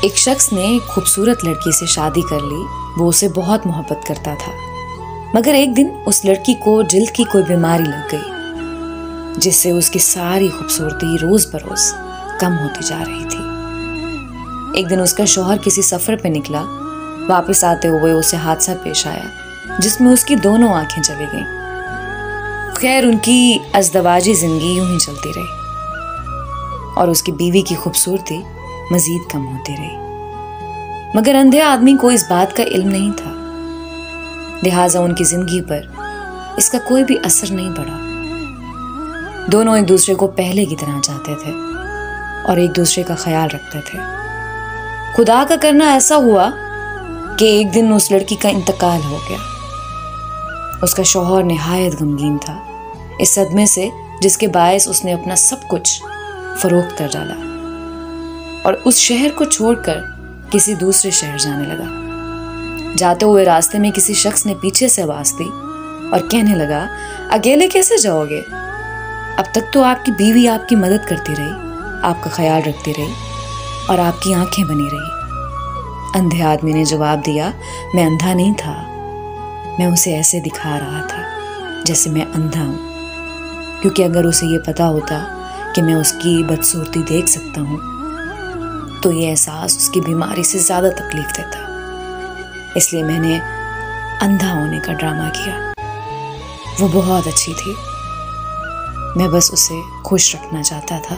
एक शख्स ने एक खूबसूरत लड़की से शादी कर ली। वो उसे बहुत मोहब्बत करता था, मगर एक दिन उस लड़की को जल्द की कोई बीमारी लग गई, जिससे उसकी सारी खूबसूरती रोज बरोज कम होती जा रही थी। एक दिन उसका शौहर किसी सफर पे निकला। वापस आते हुए उसे हादसा पेश आया, जिसमें उसकी दोनों आंखें चली गईं। खैर, उनकी अज़दवाजी जिंदगी यूं ही चलती रही और उसकी बीवी की खूबसूरती मजीद कम होती रही। मगर अंधे आदमी को इस बात का इल्म नहीं था, लिहाजा उनकी जिंदगी पर इसका कोई भी असर नहीं पड़ा। दोनों एक दूसरे को पहले की तरह चाहते थे और एक दूसरे का ख्याल रखते थे। खुदा का करना ऐसा हुआ कि एक दिन उस लड़की का इंतकाल हो गया। उसका शौहर निहायत गमगीन था इस सदमे से, जिसके बायस उसने अपना सब कुछ फरोख्त कर डाला और उस शहर को छोड़कर किसी दूसरे शहर जाने लगा। जाते हुए रास्ते में किसी शख्स ने पीछे से आवाज दी और कहने लगा, अकेले कैसे जाओगे? अब तक तो आपकी बीवी आपकी मदद करती रही, आपका ख्याल रखती रही और आपकी आंखें बनी रही। अंधे आदमी ने जवाब दिया, मैं अंधा नहीं था, मैं उसे ऐसे दिखा रहा था जैसे मैं अंधा हूं, क्योंकि अगर उसे ये पता होता कि मैं उसकी बदसूरती देख सकता हूं तो ये एहसास उसकी बीमारी से ज्यादा तकलीफ देता, इसलिए मैंने अंधा होने का ड्रामा किया। वो बहुत अच्छी थी, मैं बस उसे खुश रखना चाहता था।